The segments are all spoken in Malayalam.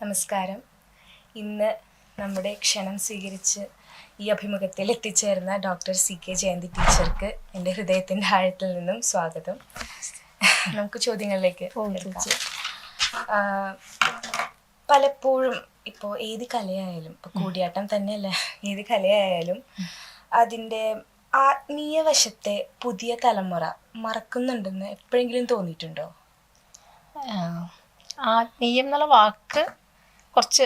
നമസ്കാരം. ഇന്ന് നമ്മുടെ ക്ഷണം സ്വീകരിച്ച് ഈ അഭിമുഖത്തിൽ എത്തിച്ചേർന്ന ഡോക്ടർ CK ജയന്തി ടീച്ചർക്ക് എൻ്റെ ഹൃദയത്തിൻ്റെ ആഴത്തിൽ നിന്നും സ്വാഗതം. നമുക്ക് ചോദ്യങ്ങളിലേക്ക് പലപ്പോഴും ഇപ്പോൾ ഏത് കലയായാലും, ഇപ്പോൾ കൂടിയാട്ടം തന്നെയല്ല, ഏത് കലയായാലും അതിൻ്റെ ആത്മീയ വശത്തെ പുതിയ തലമുറ മറക്കുന്നുണ്ടെന്ന് എപ്പോഴെങ്കിലും തോന്നിയിട്ടുണ്ടോ? ആത്മീയം എന്നുള്ള വാക്ക് കുറച്ച്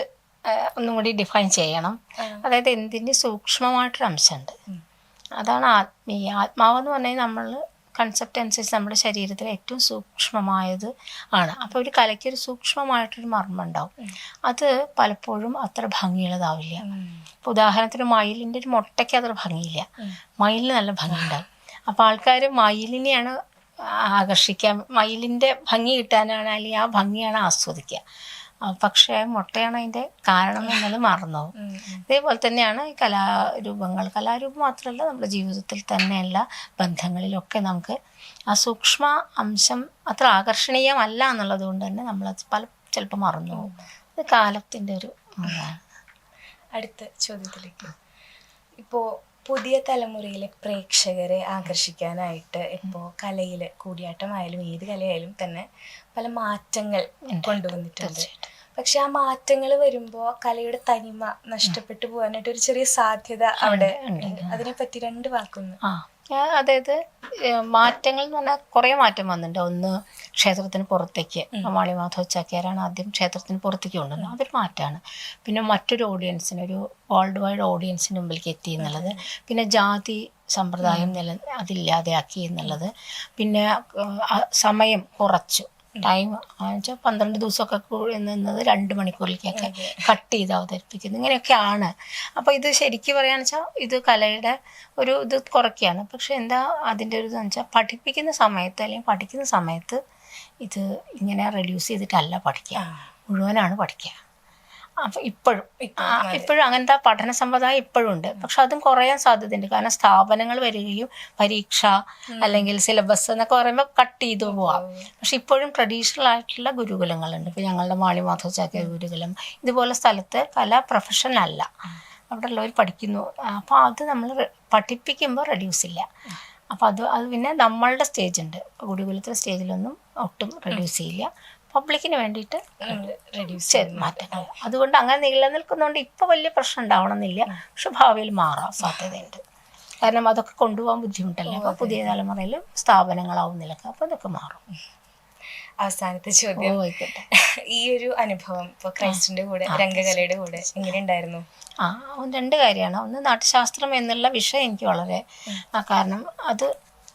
ഒന്നും കൂടി ഡിഫൈൻ ചെയ്യണം. അതായത് എന്തിൻ്റെ സൂക്ഷ്മമായിട്ടൊരു അംശമുണ്ട്, അതാണ് ആത്മീയ. ആത്മാവെന്ന് പറഞ്ഞാൽ നമ്മൾ കൺസെപ്റ്റ് അനുസരിച്ച് നമ്മുടെ ശരീരത്തിൽ ഏറ്റവും സൂക്ഷ്മമായത് ആണ്. അപ്പോൾ ഒരു കലയ്ക്കൊരു സൂക്ഷ്മമായിട്ടൊരു മർമ്മം ഉണ്ടാവും. അത് പലപ്പോഴും അത്ര ഭംഗിയുള്ളതാവില്ല. ഇപ്പോൾ ഉദാഹരണത്തിന് മയിലിൻ്റെ ഒരു മുട്ടയ്ക്ക് അത്ര ഭംഗിയില്ല, മയിലിന് നല്ല ഭംഗിയുണ്ടാവും. അപ്പോൾ ആൾക്കാർ മയിലിനെയാണ് ആകർഷിക്കാൻ, മയിലിൻ്റെ ഭംഗി കിട്ടാനാണ്, അല്ലെങ്കിൽ ആ ഭംഗിയാണ് ആസ്വദിക്കുക. പക്ഷേ മുട്ടയാണ് അതിൻ്റെ കാരണം എന്നത് മറന്നുപോകും. ഇതേപോലെ തന്നെയാണ് ഈ കലാരൂപം മാത്രമല്ല, നമ്മുടെ ജീവിതത്തിൽ തന്നെയുള്ള ബന്ധങ്ങളിലൊക്കെ നമുക്ക് ആ സൂക്ഷ്മ അംശം അത്ര ആകർഷണീയമല്ല എന്നുള്ളത് കൊണ്ട് തന്നെ നമ്മളത് ചിലപ്പോൾ മറന്നുപോകും. അത് കാലത്തിൻ്റെ ഒരു ഇതാണ്. അടുത്ത ചോദ്യത്തിലേക്ക്, ഇപ്പോൾ പുതിയ തലമുറയിലെ പ്രേക്ഷകരെ ആകർഷിക്കാനായിട്ട് ഇപ്പോൾ കലയിൽ, കൂടിയാട്ടമായാലും ഏത് കലയായാലും തന്നെ പല മാറ്റങ്ങൾ കൊണ്ടുവന്നിട്ടുണ്ട്. പക്ഷെ ആ മാറ്റങ്ങൾ വരുമ്പോൾ കലയുടെ തനിമ നഷ്ടപ്പെട്ടു പോകാനായിട്ട് ഒരു ചെറിയ സാധ്യത അവിടെ ഉണ്ട്. അതിനെപ്പറ്റി രണ്ട് വാക്കൊന്ന്. അതായത് മാറ്റങ്ങൾ എന്ന് പറഞ്ഞാൽ കുറേ മാറ്റം വന്നിട്ടുണ്ട്. ഒന്ന്, ക്ഷേത്രത്തിന് പുറത്തേക്ക് മാളി മാധവ് ചാക്യാരാണ് ആദ്യം ക്ഷേത്രത്തിന് പുറത്തേക്ക് കൊണ്ടുവന്നത്, അതൊരു മാറ്റമാണ്. പിന്നെ മറ്റൊരു ഓഡിയൻസിന്, ഒരു വേൾഡ് വൈഡ് ഓഡിയൻസിന് മുമ്പിലേക്ക് എത്തി എന്നുള്ളത്. പിന്നെ ജാതി സമ്പ്രദായം അതില്ലാതെയാക്കി എന്നുള്ളത്. പിന്നെ സമയം കുറച്ചു, ടൈം വെച്ചാൽ 12 ദിവസമൊക്കെ നിന്നത് 2 മണിക്കൂറിലേക്കൊക്കെ കട്ട് ചെയ്ത് അവതരിപ്പിക്കുന്നത്, ഇങ്ങനെയൊക്കെയാണ്. അപ്പോൾ ഇത് ശരിക്കും പറയുകയാണെന്ന് വെച്ചാൽ ഇത് കലയുടെ ഒരു ഇത് കുറയ്ക്കുകയാണ്. പക്ഷെ എന്താ അതിൻ്റെ ഒരു ഇതെന്ന് വെച്ചാൽ പഠിപ്പിക്കുന്ന സമയത്ത് അല്ലെങ്കിൽ പഠിക്കുന്ന സമയത്ത് ഇത് ഇങ്ങനെ റെഡ്യൂസ് ചെയ്തിട്ടല്ല പഠിക്കുക, മുഴുവനാണ് പഠിക്കുക. അപ്പം ഇപ്പോഴും അങ്ങനത്തെ പഠന സമ്പ്രദായം ഇപ്പോഴും ഉണ്ട്. പക്ഷെ അതും കുറയാൻ സാധ്യതയുണ്ട്. കാരണം സ്ഥാപനങ്ങൾ വരികയും പരീക്ഷ അല്ലെങ്കിൽ സിലബസ് എന്നൊക്കെ പറയുമ്പോൾ കട്ട് ചെയ്തു പോവാം. പക്ഷെ ഇപ്പോഴും ട്രഡീഷണൽ ആയിട്ടുള്ള ഗുരുകുലങ്ങളുണ്ട്. ഇപ്പോൾ ഞങ്ങളുടെ മാളി മാധവ് ചാക്യാർ ഗുരുകുലം, ഇതുപോലെ സ്ഥലത്ത് കല പ്രൊഫഷൻ അല്ല, അവിടെ ഉള്ളവർ പഠിക്കുന്നു. അപ്പോൾ അത് നമ്മൾ പഠിപ്പിക്കുമ്പോൾ റെഡ്യൂസ് ഇല്ല. അപ്പോൾ അത് പിന്നെ നമ്മളുടെ സ്റ്റേജ് ഉണ്ട്, ഗുരുകുലത്തിലെ സ്റ്റേജിലൊന്നും ഒട്ടും റെഡ്യൂസ് ചെയ്യില്ല. പബ്ലിക്കിന് വേണ്ടിയിട്ട് റെഡ്യൂസ് മാറ്റങ്ങൾ. അതുകൊണ്ട് അങ്ങനെ നിലനിൽക്കുന്നതുകൊണ്ട് ഇപ്പോൾ വലിയ പ്രശ്നം ഉണ്ടാവണമെന്നില്ല. പക്ഷെ ഭാവിയിൽ മാറാൻ സാധ്യതയുണ്ട്. കാരണം അതൊക്കെ കൊണ്ടുപോകാൻ ബുദ്ധിമുട്ടല്ലേ. അപ്പോൾ പുതിയ തലമുറയിൽ സ്ഥാപനങ്ങളാവും നിലക്ക്, അപ്പോൾ അതൊക്കെ മാറും. അവസാനത്തെ ചോദ്യം, ഈ ഒരു അനുഭവം ഇപ്പോൾ ക്രൈസ്റ്റിൻ്റെ കൂടെ, രംഗകലയുടെ കൂടെ എങ്ങനെ ഉണ്ടായിരുന്നു? രണ്ട് കാര്യമാണ്. ഒന്ന്, നാട്യശാസ്ത്രം എന്നുള്ള വിഷയം എനിക്ക് വളരെ, കാരണം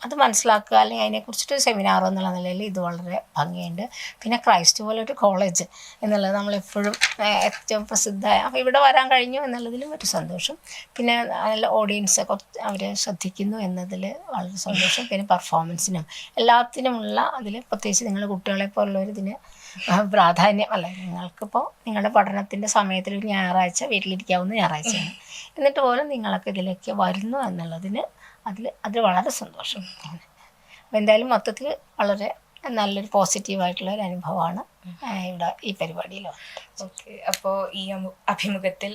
അത് മനസ്സിലാക്കുക, അല്ലെങ്കിൽ അതിനെക്കുറിച്ചിട്ട് സെമിനാർ എന്നുള്ള നിലയിൽ ഇത് വളരെ ഭംഗിയുണ്ട്. പിന്നെ ക്രൈസ്റ്റ് പോലെ ഒരു കോളേജ് എന്നുള്ളത് നമ്മളെപ്പോഴും ഏറ്റവും പ്രസിദ്ധമായ, അപ്പോൾ ഇവിടെ വരാൻ കഴിഞ്ഞു എന്നുള്ളതിലും ഒരു സന്തോഷം. പിന്നെ നല്ല ഓഡിയൻസ് കുറച്ച് അവർ ശ്രദ്ധിക്കുന്നു എന്നതിൽ വളരെ സന്തോഷം. പിന്നെ പെർഫോമൻസിനും എല്ലാത്തിനുമുള്ള അതിൽ പ്രത്യേകിച്ച് നിങ്ങൾ കുട്ടികളെ പോലുള്ളവർ ഇതിന് പ്രാധാന്യം, അല്ല, നിങ്ങൾക്കിപ്പോൾ നിങ്ങളുടെ പഠനത്തിൻ്റെ സമയത്തിൽ ഒരു ഞായറാഴ്ച വീട്ടിലിരിക്കാവുന്ന ഞായറാഴ്ചയാണ്, എന്നിട്ട് പോലും നിങ്ങളൊക്കെ ഇതിലേക്ക് വരുന്നു എന്നുള്ളതിന് അതിൽ വളരെ സന്തോഷം. അപ്പോൾ എന്തായാലും മൊത്തത്തിൽ വളരെ നല്ലൊരു പോസിറ്റീവായിട്ടുള്ള ഒരു അനുഭവമാണ് ഇവിടെ ഈ പരിപാടിയിൽ. ഓക്കെ, അപ്പോൾ ഈ അഭിമുഖത്തിൽ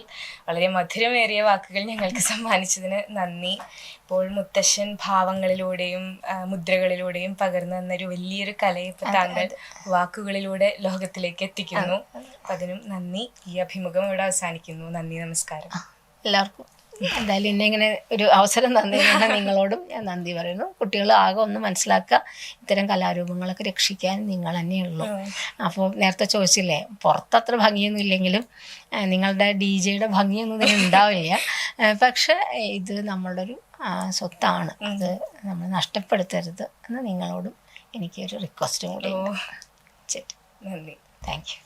വളരെ മധുരമേറിയ വാക്കുകൾ ഞങ്ങൾക്ക് സമ്മാനിച്ചതിന് നന്ദി. ഇപ്പോൾ മുത്തശ്ശൻ ഭാവങ്ങളിലൂടെയും മുദ്രകളിലൂടെയും പകർന്നു തന്നൊരു വലിയൊരു കലയെ ഇപ്പോൾ താങ്കൾ വാക്കുകളിലൂടെ ലോകത്തിലേക്ക് എത്തിക്കുന്നു. അപ്പം അതിനും നന്ദി. ഈ അഭിമുഖം ഇവിടെ അവസാനിക്കുന്നു. നന്ദി, നമസ്കാരം. എല്ലാവർക്കും എന്തായാലും എന്നെ ഇങ്ങനെ ഒരു അവസരം തന്നതിനാണ് നിങ്ങളോടും ഞാൻ നന്ദി പറയുന്നു. കുട്ടികൾ ആകെ ഒന്ന് മനസ്സിലാക്കുക, ഇത്തരം കലാരൂപങ്ങളൊക്കെ രക്ഷിക്കാൻ നിങ്ങൾ തന്നെയുള്ളൂ. അപ്പോൾ നേരത്തെ ചോദിച്ചില്ലേ, പുറത്തത്ര ഭംഗിയൊന്നും ഇല്ലെങ്കിലും നിങ്ങളുടെ DJയുടെ ഭംഗിയൊന്നും ഇതിന് ഉണ്ടാവില്ല. പക്ഷെ ഇത് നമ്മളുടെ ഒരു സ്വത്താണ്, അത് നമ്മൾ നഷ്ടപ്പെടുത്തരുത് എന്ന് നിങ്ങളോടും എനിക്കൊരു റിക്വസ്റ്റും കൂടി. ശരി, നന്ദി, താങ്ക് യു.